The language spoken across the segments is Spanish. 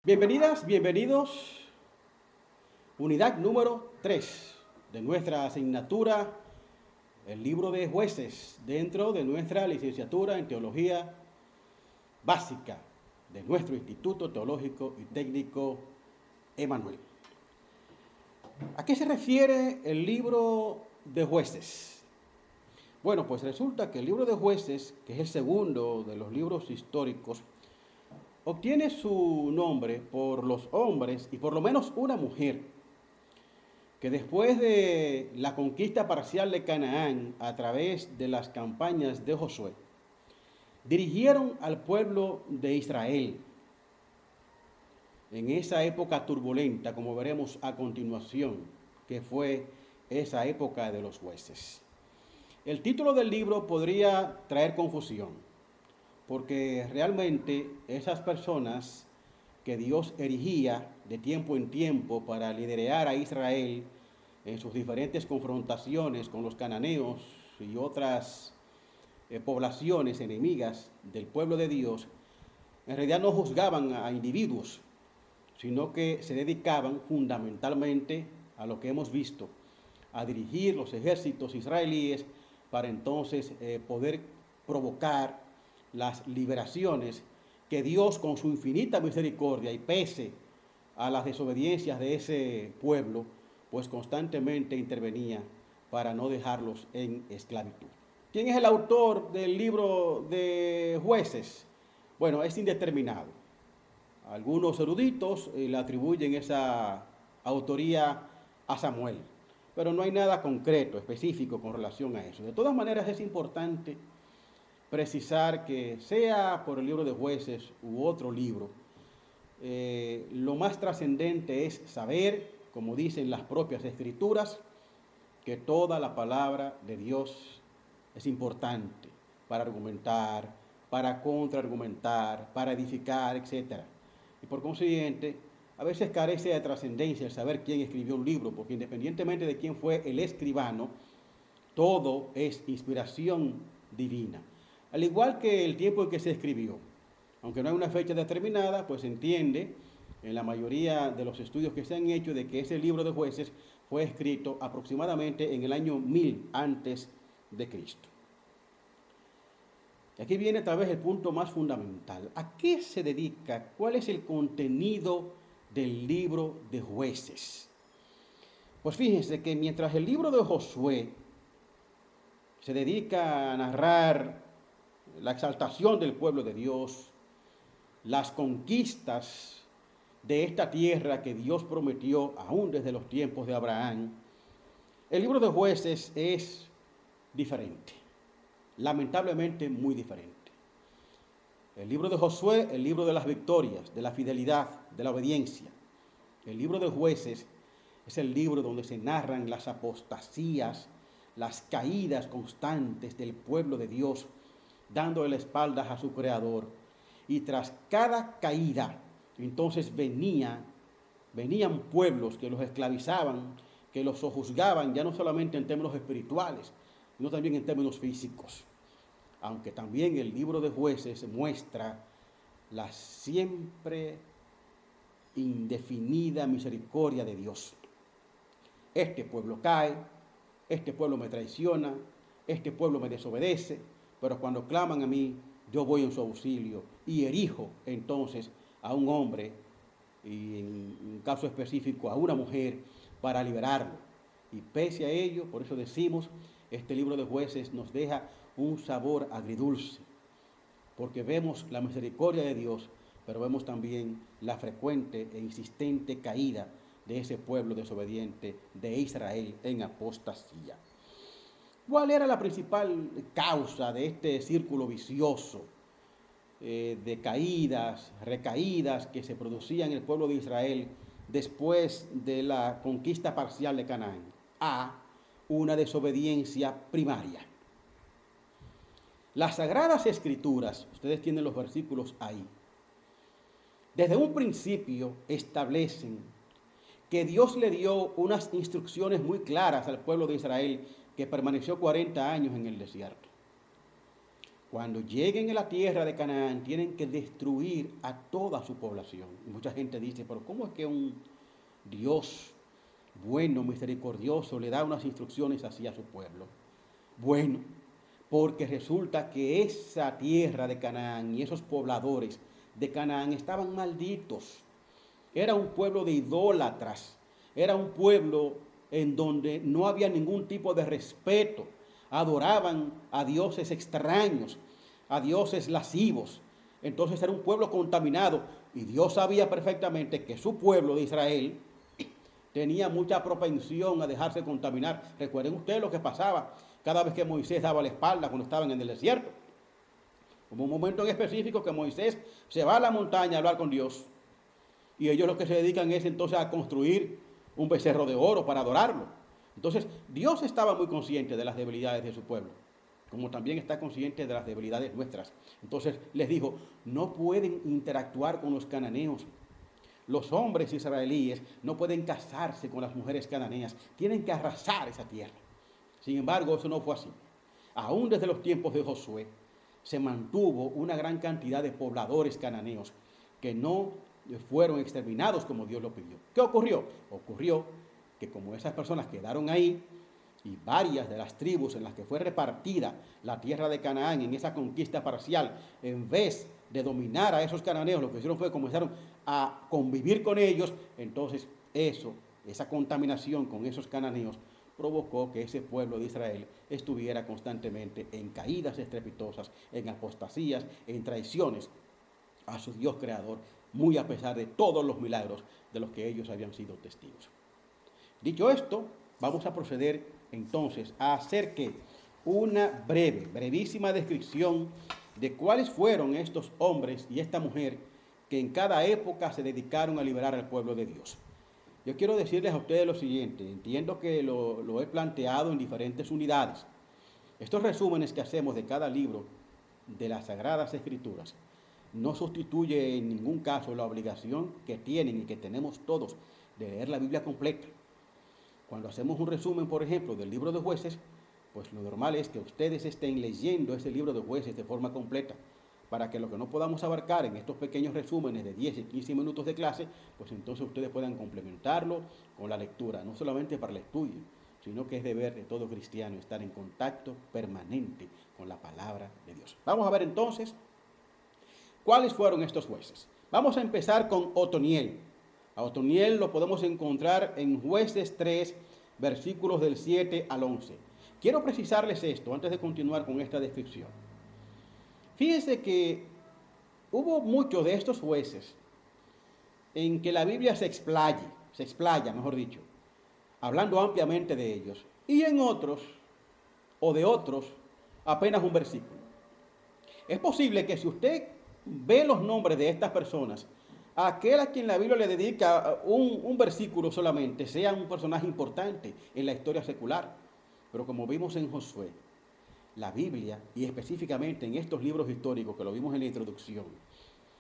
Bienvenidas, bienvenidos. Unidad número 3 de nuestra asignatura, el libro de Jueces, dentro de nuestra licenciatura en Teología Básica de nuestro Instituto Teológico y Técnico Emanuel. ¿A qué se refiere el libro de Jueces? Bueno, pues resulta que el libro de Jueces, que es el segundo de los libros históricos, obtiene su nombre por los hombres y por lo menos una mujer que después de la conquista parcial de Canaán a través de las campañas de Josué, dirigieron al pueblo de Israel en esa época turbulenta, como veremos a continuación, que fue esa época de los jueces. El título del libro podría traer confusión, porque realmente esas personas que Dios erigía de tiempo en tiempo para liderar a Israel en sus diferentes confrontaciones con los cananeos y otras poblaciones enemigas del pueblo de Dios, en realidad no juzgaban a individuos, sino que se dedicaban fundamentalmente a lo que hemos visto, a dirigir los ejércitos israelíes para entonces poder provocar las liberaciones que Dios, con su infinita misericordia y pese a las desobediencias de ese pueblo, pues constantemente intervenía para no dejarlos en esclavitud. ¿Quién es el autor del libro de Jueces? Bueno, es indeterminado. Algunos eruditos le atribuyen esa autoría a Samuel, pero no hay nada concreto, específico con relación a eso. De todas maneras, es importante precisar que sea por el libro de Jueces u otro libro, lo más trascendente es saber, como dicen las propias escrituras, que toda la palabra de Dios es importante para argumentar, para contraargumentar, para edificar, etc. Y por consiguiente, a veces carece de trascendencia el saber quién escribió un libro, porque independientemente de quién fue el escribano, todo es inspiración divina. Al igual que el tiempo en que se escribió. Aunque no hay una fecha determinada, pues se entiende en la mayoría de los estudios que se han hecho de que ese libro de Jueces fue escrito aproximadamente en el año 1000 antes de Cristo. Y aquí viene tal vez el punto más fundamental. ¿A qué se dedica? ¿Cuál es el contenido del libro de Jueces? Pues fíjense que mientras el libro de Josué se dedica a narrar la exaltación del pueblo de Dios, las conquistas de esta tierra que Dios prometió aún desde los tiempos de Abraham, el libro de Jueces es diferente, lamentablemente muy diferente. El libro de Josué, el libro de las victorias, de la fidelidad, de la obediencia. El libro de Jueces es el libro donde se narran las apostasías, las caídas constantes del pueblo de Dios, dándole la espalda a su Creador. Y tras cada caída, entonces venían pueblos que los esclavizaban, que los sojuzgaban, ya no solamente en términos espirituales, sino también en términos físicos. Aunque también el libro de Jueces muestra la siempre indefinida misericordia de Dios. Este pueblo cae, este pueblo me traiciona, este pueblo me desobedece, pero cuando claman a mí, yo voy en su auxilio y erijo entonces a un hombre y en un caso específico a una mujer para liberarlo. Y pese a ello, por eso decimos, este libro de Jueces nos deja un sabor agridulce, porque vemos la misericordia de Dios, pero vemos también la frecuente e insistente caída de ese pueblo desobediente de Israel en apostasía. ¿Cuál era la principal causa de este círculo vicioso de caídas, recaídas que se producían en el pueblo de Israel después de la conquista parcial de Canaán? Una desobediencia primaria. Las Sagradas Escrituras, ustedes tienen los versículos ahí, desde un principio establecen que Dios le dio unas instrucciones muy claras al pueblo de Israel que permaneció 40 años en el desierto. cuando lleguen a la tierra de Canaán, tienen que destruir a toda su población. Y mucha gente dice, pero ¿cómo es que un Dios bueno, misericordioso, le da unas instrucciones así a su pueblo? Bueno, porque resulta que esa tierra de Canaán y esos pobladores de Canaán estaban malditos. Era un pueblo de idólatras, era un pueblo en donde no había ningún tipo de respeto. Adoraban a dioses extraños, a dioses lascivos. Entonces era un pueblo contaminado y Dios sabía perfectamente que su pueblo de Israel tenía mucha propensión a dejarse contaminar. Recuerden ustedes lo que pasaba cada vez que Moisés daba la espalda cuando estaban en el desierto. Hubo un momento en específico que Moisés se va a la montaña a hablar con Dios y ellos lo que se dedican es entonces a construir un becerro de oro para adorarlo. Entonces Dios estaba muy consciente de las debilidades de su pueblo, como también está consciente de las debilidades nuestras. Entonces les dijo, no pueden interactuar con los cananeos. Los hombres israelíes no pueden casarse con las mujeres cananeas, tienen que arrasar esa tierra. Sin embargo, eso no fue así. Aún desde los tiempos de Josué se mantuvo una gran cantidad de pobladores cananeos que no fueron exterminados como Dios lo pidió. ¿Qué ocurrió? Ocurrió que como esas personas quedaron ahí y varias de las tribus en las que fue repartida la tierra de Canaán en esa conquista parcial, en vez de dominar a esos cananeos, lo que hicieron fue comenzaron a convivir con ellos. Entonces esa contaminación con esos cananeos provocó que ese pueblo de Israel estuviera constantemente en caídas estrepitosas, en apostasías, en traiciones a su Dios creador, muy a pesar de todos los milagros de los que ellos habían sido testigos. Dicho esto, vamos a proceder entonces a hacer una brevísima descripción de cuáles fueron estos hombres y esta mujer que en cada época se dedicaron a liberar al pueblo de Dios. Yo quiero decirles a ustedes lo siguiente, entiendo que lo he planteado en diferentes unidades. Estos resúmenes que hacemos de cada libro de las Sagradas Escrituras no sustituye en ningún caso la obligación que tienen y que tenemos todos de leer la Biblia completa. Cuando hacemos un resumen, por ejemplo, del libro de Jueces, pues lo normal es que ustedes estén leyendo ese libro de Jueces de forma completa, para que lo que no podamos abarcar en estos pequeños resúmenes de 10 y 15 minutos de clase, pues entonces ustedes puedan complementarlo con la lectura, no solamente para el estudio, sino que es deber de todo cristiano estar en contacto permanente con la palabra de Dios. Vamos a ver entonces cuáles fueron estos jueces. Vamos a empezar con Otoniel. A Otoniel lo podemos encontrar en Jueces 3, versículos del 7 al 11. Quiero precisarles esto antes de continuar con esta descripción. Fíjense que hubo muchos de estos jueces en que la Biblia se explaya, mejor dicho, hablando ampliamente de ellos, y en otros, o de otros, apenas un versículo. Es posible que si usted ve los nombres de estas personas, aquel a quien la Biblia le dedica un versículo solamente, sea un personaje importante en la historia secular. Pero como vimos en Josué, la Biblia, y específicamente en estos libros históricos que lo vimos en la introducción,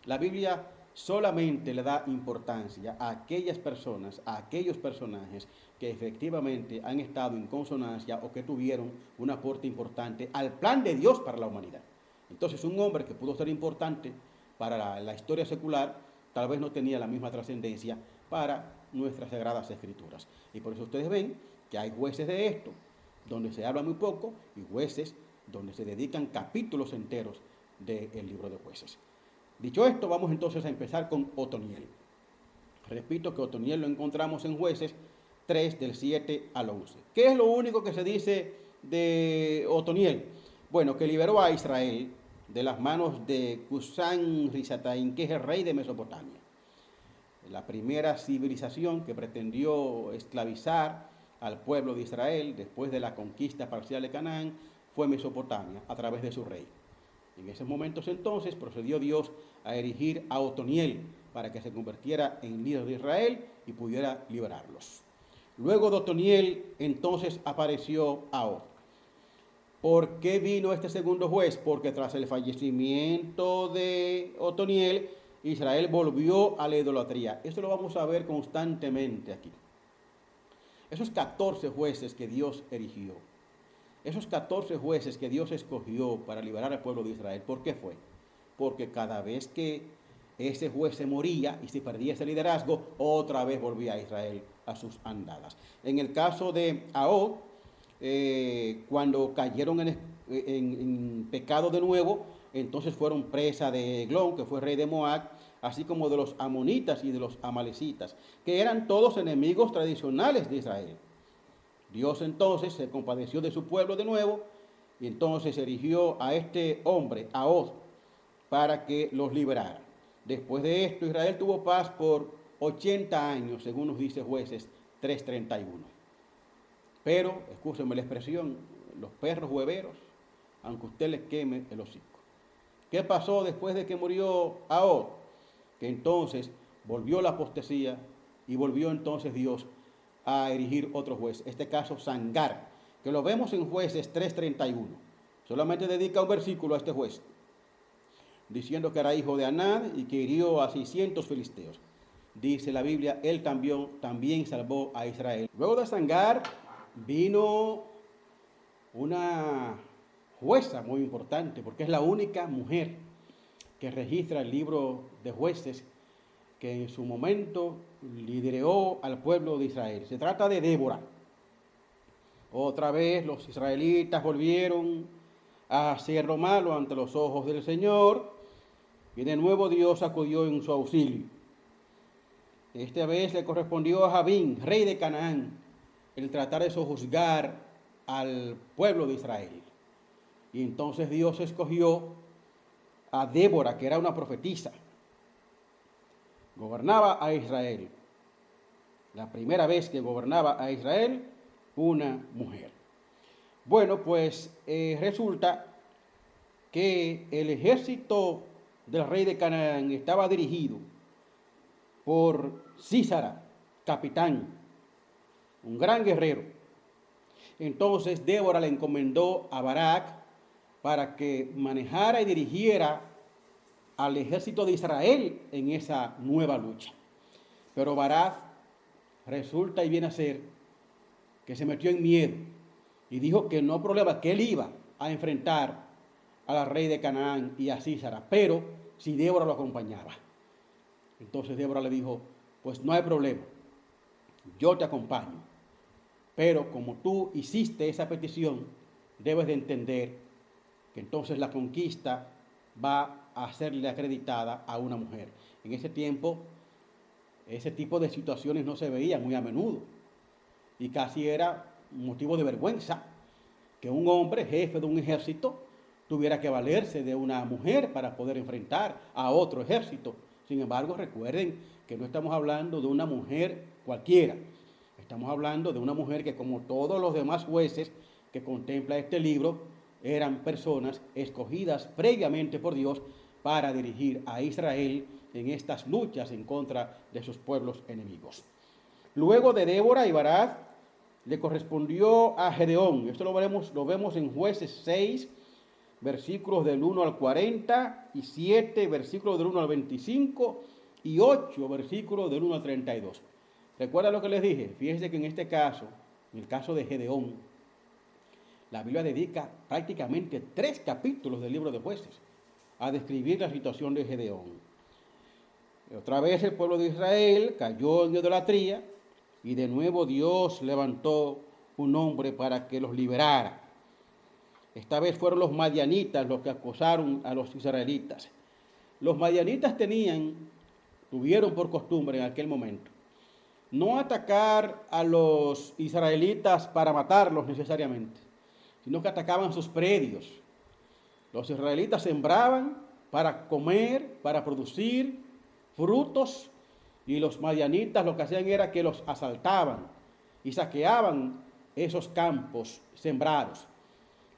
la Biblia solamente le da importancia a aquellas personas, a aquellos personajes que efectivamente han estado en consonancia o que tuvieron un aporte importante al plan de Dios para la humanidad. Entonces, un hombre que pudo ser importante para la historia secular, tal vez no tenía la misma trascendencia para nuestras Sagradas Escrituras. Y por eso ustedes ven que hay jueces de esto, donde se habla muy poco, y jueces donde se dedican capítulos enteros del libro de Jueces. Dicho esto, vamos entonces a empezar con Otoniel. Repito que Otoniel lo encontramos en Jueces 3, del 7 al 11. ¿Qué es lo único que se dice de Otoniel? Bueno, que liberó a Israel de las manos de Cusán Risataín, que es el rey de Mesopotamia. La primera civilización que pretendió esclavizar al pueblo de Israel después de la conquista parcial de Canaán fue Mesopotamia a través de su rey. En esos momentos entonces procedió Dios a erigir a Otoniel para que se convirtiera en líder de Israel y pudiera liberarlos. Luego de Otoniel entonces apareció Ahor. ¿Por qué vino este segundo juez? Porque tras el fallecimiento de Otoniel, Israel volvió a la idolatría. Esto lo vamos a ver constantemente aquí. Esos 14 jueces que Dios erigió Esos 14 jueces que Dios escogió para liberar al pueblo de Israel, ¿por qué fue? Porque cada vez que ese juez se moría y se perdía ese liderazgo, otra vez volvía a Israel a sus andadas. En el caso de Ahab, cuando cayeron en pecado de nuevo, entonces fueron presa de Eglón, que fue rey de Moab, así como de los amonitas y de los amalecitas, que eran todos enemigos tradicionales de Israel. Dios entonces se compadeció de su pueblo de nuevo y entonces erigió a este hombre, Ahab, para que los liberara. Después de esto, Israel tuvo paz por 80 años, según nos dice Jueces 3:31. Pero, escúcheme la expresión, los perros hueveros, aunque usted les queme el hocico. ¿Qué pasó después de que murió Ahab? Que entonces volvió la apostasía y volvió entonces Dios a erigir otro juez, este caso Sangar, que lo vemos en Jueces 3:31. Solamente dedica un versículo a este juez, diciendo que era hijo de Anad y que hirió a 600 filisteos. Dice la Biblia, él también salvó a Israel. Luego de Sangar vino una jueza muy importante, porque es la única mujer que registra el libro de Jueces que en su momento lideró al pueblo de Israel. Se trata de Débora. Otra vez los israelitas volvieron a hacer lo malo ante los ojos del Señor y de nuevo Dios acudió en su auxilio. Esta vez le correspondió a Jabín, rey de Canaán, el tratar de sojuzgar al pueblo de Israel. Y entonces Dios escogió a Débora, que era una profetisa. Gobernaba a Israel. La primera vez que gobernaba a Israel, una mujer. Bueno, pues resulta que el ejército del rey de Canaán estaba dirigido por Sísara, capitán, un gran guerrero. Entonces Débora le encomendó a Barak para que manejara y dirigiera al ejército de Israel en esa nueva lucha. Pero Barak resulta y viene a ser que se metió en miedo y dijo que no problema, que él iba a enfrentar al rey de Canaán y a Sísara, pero si Débora lo acompañaba. Entonces Débora le dijo, pues no hay problema, yo te acompaño, pero como tú hiciste esa petición, debes de entender que entonces la conquista va a serle acreditada a una mujer. En ese tiempo, ese tipo de situaciones no se veían muy a menudo y casi era un motivo de vergüenza que un hombre, jefe de un ejército, tuviera que valerse de una mujer para poder enfrentar a otro ejército. Sin embargo, recuerden que no estamos hablando de una mujer cualquiera. Estamos hablando de una mujer que, como todos los demás jueces que contempla este libro, eran personas escogidas previamente por Dios para dirigir a Israel en estas luchas en contra de sus pueblos enemigos. Luego de Débora y Barak, le correspondió a Gedeón. Esto lo vemos en Jueces 6, versículos del 1 al 40, y 7, versículos del 1 al 25, y 8, versículos del 1 al 32. ¿Recuerda lo que les dije? Fíjense que en este caso, en el caso de Gedeón, la Biblia dedica prácticamente 3 capítulos del libro de Jueces a describir la situación de Gedeón. Otra vez el pueblo de Israel cayó en idolatría y de nuevo Dios levantó un hombre para que los liberara. Esta vez fueron los madianitas los que acosaron a los israelitas. Los madianitas tuvieron por costumbre en aquel momento no atacar a los israelitas para matarlos necesariamente, sino que atacaban sus predios. Los israelitas sembraban para comer, para producir frutos, y los madianitas lo que hacían era que los asaltaban y saqueaban esos campos sembrados.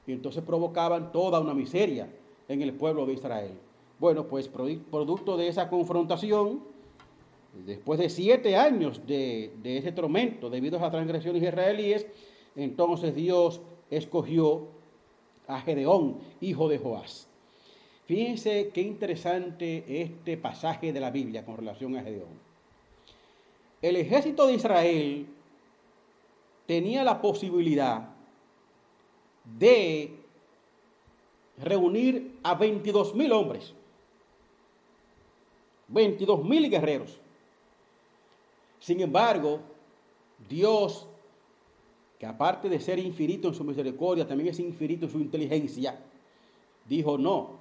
Y entonces provocaban toda una miseria en el pueblo de Israel. Bueno, pues producto de esa confrontación, después de 7 años de ese tormento debido a las transgresiones israelíes, entonces Dios escogió a Gedeón, hijo de Joás. Fíjense qué interesante este pasaje de la Biblia con relación a Gedeón. El ejército de Israel tenía la posibilidad de reunir a 22,000 hombres, 22,000 guerreros. Sin embargo, Dios, que aparte de ser infinito en su misericordia, también es infinito en su inteligencia, dijo: no,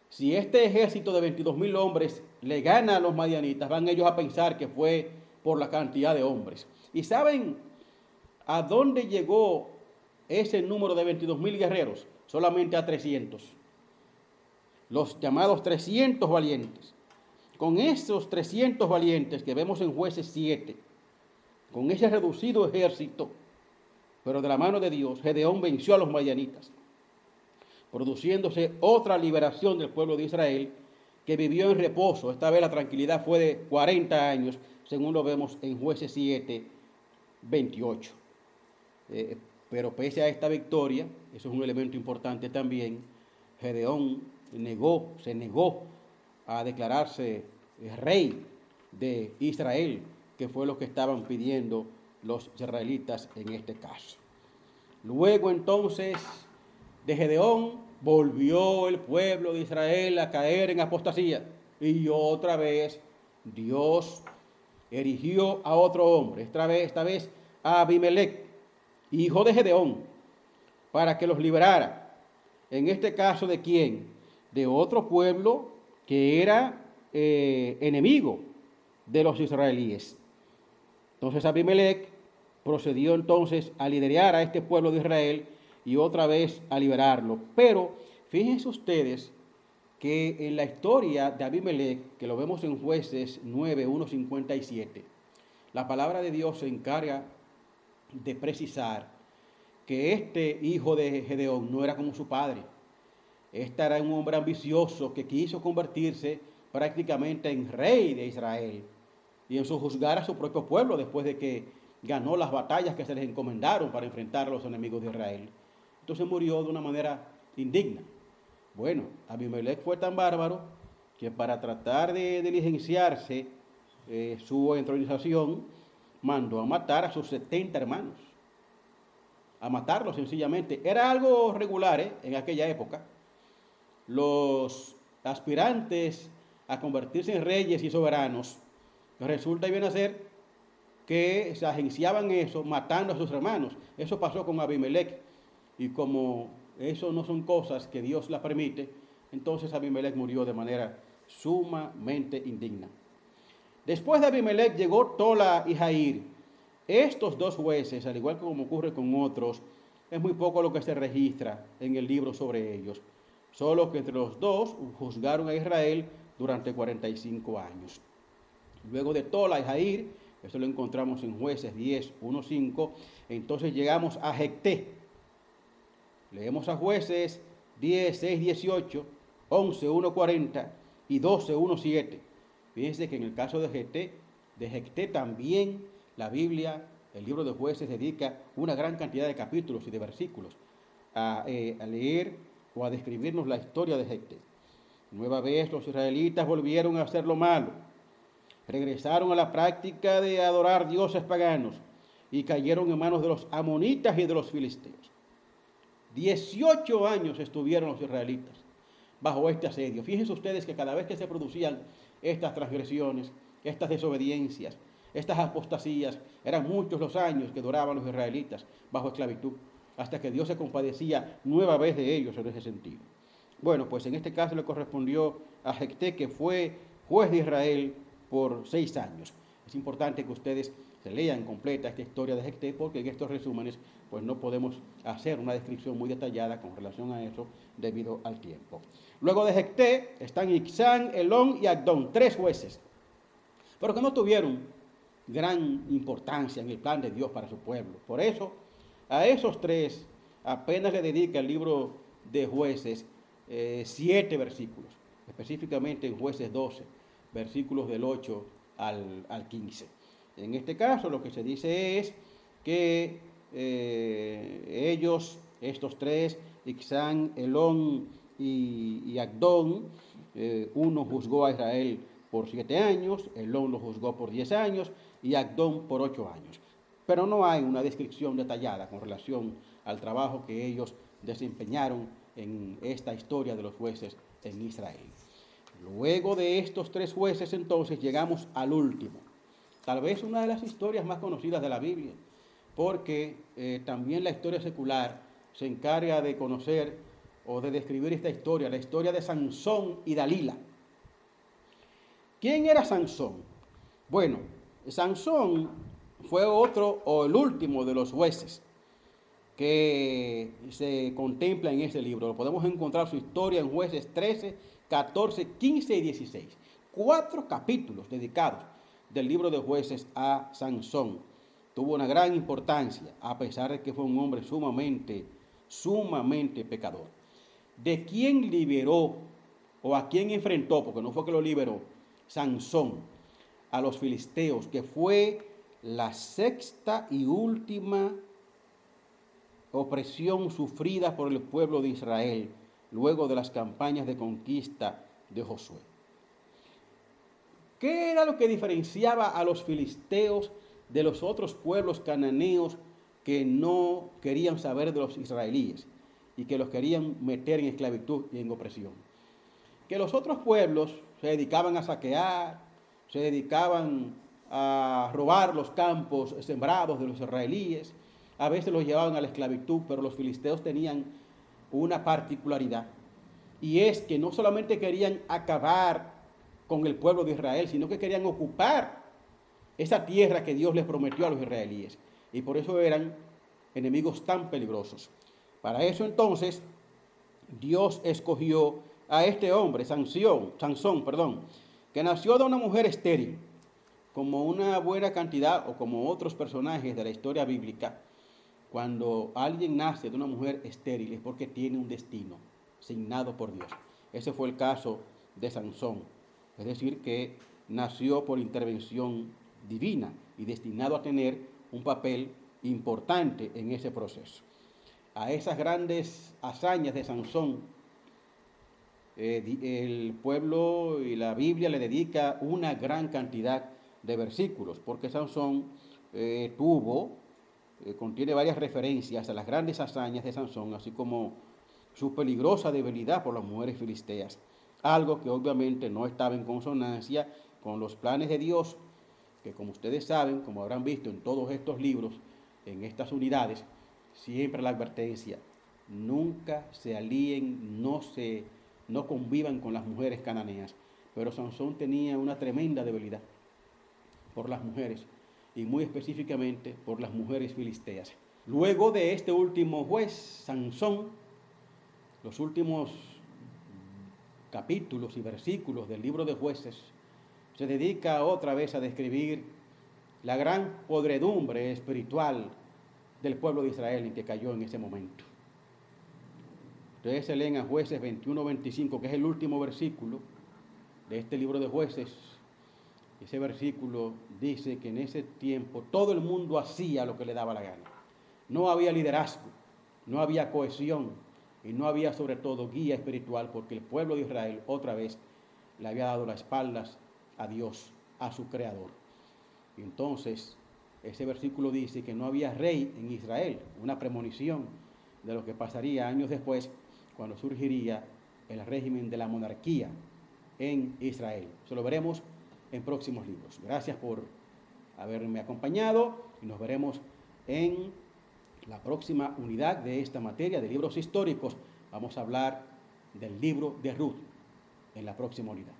si este ejército de 22,000 hombres le gana a los madianitas, van ellos a pensar que fue por la cantidad de hombres. ¿Y saben a dónde llegó ese número de 22,000 guerreros? Solamente a 300. Los llamados 300 valientes. Con esos 300 valientes que vemos en Jueces 7, con ese reducido ejército, pero de la mano de Dios, Gedeón venció a los madianitas, produciéndose otra liberación del pueblo de Israel, que vivió en reposo. Esta vez la tranquilidad fue de 40 años, según lo vemos en Jueces 7, 28. Pero pese a esta victoria, eso es un elemento importante también, Gedeón se negó a declararse rey de Israel, que fue lo que estaban pidiendo los israelitas en este caso. Luego entonces de Gedeón volvió el pueblo de Israel a caer en apostasía, y otra vez Dios erigió a otro hombre, esta vez a Abimelec, hijo de Gedeón, para que los liberara. En este caso, ¿de quién? De otro pueblo que era enemigo de los israelíes. Entonces Abimelec procedió entonces a liderar a este pueblo de Israel y otra vez a liberarlo. Pero fíjense ustedes que en la historia de Abimelec, que lo vemos en Jueces 9, 1:57, la palabra de Dios se encarga de precisar que este hijo de Gedeón no era como su padre. Este era un hombre ambicioso que quiso convertirse prácticamente en rey de Israel y en sojuzgar a su propio pueblo después de que ganó las batallas que se les encomendaron para enfrentar a los enemigos de Israel. Entonces murió de una manera indigna. Bueno, Abimelec fue tan bárbaro que para tratar de diligenciarse su entronización, mandó a matar a sus 70 hermanos. A matarlos sencillamente. Era algo regular en aquella época. Los aspirantes a convertirse en reyes y soberanos, resulta y viene a ser que se agenciaban eso matando a sus hermanos. Eso pasó con Abimelec, y como eso no son cosas que Dios las permite, entonces Abimelec murió de manera sumamente indigna. Después de Abimelec llegó Tola y Jair. Estos dos jueces, al igual que como ocurre con otros, es muy poco lo que se registra en el libro sobre ellos. Solo que entre los dos juzgaron a Israel durante 45 años. Luego de Tola y Jair, esto lo encontramos en Jueces 10, 1:5, entonces llegamos a Jecté. Leemos a Jueces 10, 6, 18, 11, 1:40 y 12, 1:7. Fíjense que en el caso de Jecté también la Biblia, el libro de Jueces, dedica una gran cantidad de capítulos y de versículos a leer o a describirnos la historia de Jecté. Nueva vez los israelitas volvieron a hacer lo malo. Regresaron a la práctica de adorar dioses paganos y cayeron en manos de los amonitas y de los filisteos. 18 años estuvieron los israelitas bajo este asedio. Fíjense ustedes que cada vez que se producían estas transgresiones, estas desobediencias, estas apostasías, eran muchos los años que duraban los israelitas bajo esclavitud, hasta que Dios se compadecía nueva vez de ellos en ese sentido. Bueno, pues en este caso le correspondió a Jecté, que fue juez de Israel por 6 años. Es importante que ustedes se lean completa esta historia de Jecté, porque en estos resúmenes pues no podemos hacer una descripción muy detallada con relación a eso debido al tiempo. Luego de Jecté están Icsán, Elón y Agdón, 3 jueces, pero que no tuvieron gran importancia en el plan de Dios para su pueblo. Por eso, a esos 3 apenas le dedica el libro de Jueces 7 versículos, específicamente en Jueces 12, versículos del 8 al 15. En este caso lo que se dice es que ellos, estos 3, Icsán, Elón y Agdón, uno juzgó a Israel por 7 años, Elón lo juzgó por 10 años y Agdón por 8 años. Pero no hay una descripción detallada con relación al trabajo que ellos desempeñaron en esta historia de los jueces en Israel. Luego de estos 3 jueces, entonces, llegamos al último. Tal vez una de las historias más conocidas de la Biblia, porque también la historia secular se encarga de conocer o de describir esta historia, la historia de Sansón y Dalila. ¿Quién era Sansón? Bueno, Sansón fue otro o el último de los jueces que se contempla en este libro. Podemos encontrar su historia en Jueces 13, 14, 15 y 16. 4 capítulos dedicados del libro de Jueces a Sansón. Tuvo una gran importancia, a pesar de que fue un hombre sumamente pecador. ¿De quién liberó o a quién enfrentó? Porque no fue que lo liberó Sansón, a los filisteos, que fue la 6ª y última opresión sufrida por el pueblo de Israel luego de las campañas de conquista de Josué. ¿Qué era lo que diferenciaba a los filisteos de los otros pueblos cananeos que no querían saber de los israelíes y que los querían meter en esclavitud y en opresión? Que los otros pueblos se dedicaban a saquear, se dedicaban a robar los campos sembrados de los israelíes, a veces los llevaban a la esclavitud, pero los filisteos tenían una particularidad, y es que no solamente querían acabar con el pueblo de Israel, sino que querían ocupar esa tierra que Dios les prometió a los israelíes, y por eso eran enemigos tan peligrosos. Para eso entonces Dios escogió a este hombre, Sansón, que nació de una mujer estéril, como una buena cantidad o como otros personajes de la historia bíblica. Cuando alguien nace de una mujer estéril es porque tiene un destino asignado por Dios. Ese fue el caso de Sansón, es decir, que nació por intervención divina y destinado a tener un papel importante en ese proceso. A esas grandes hazañas de Sansón, el pueblo y la Biblia le dedica una gran cantidad de versículos, porque Sansón contiene varias referencias a las grandes hazañas de Sansón, así como su peligrosa debilidad por las mujeres filisteas, algo que obviamente no estaba en consonancia con los planes de Dios, que como ustedes saben, como habrán visto en todos estos libros, en estas unidades, siempre la advertencia: nunca se alíen, no convivan con las mujeres cananeas. Pero Sansón tenía una tremenda debilidad por las mujeres, y muy específicamente por las mujeres filisteas. Luego de este último juez, Sansón, los últimos capítulos y versículos del libro de Jueces se dedica otra vez a describir la gran podredumbre espiritual del pueblo de Israel en que cayó en ese momento. Ustedes se leen a Jueces 21-25, que es el último versículo de este libro de Jueces. Ese versículo dice que en ese tiempo todo el mundo hacía lo que le daba la gana. No había liderazgo, no había cohesión y no había sobre todo guía espiritual, porque el pueblo de Israel otra vez le había dado las espaldas a Dios, a su creador. Y entonces ese versículo dice que no había rey en Israel, una premonición de lo que pasaría años después, cuando surgiría el régimen de la monarquía en Israel. Eso lo veremos en próximos libros. Gracias por haberme acompañado y nos veremos en la próxima unidad de esta materia de libros históricos. Vamos a hablar del libro de Ruth en la próxima unidad.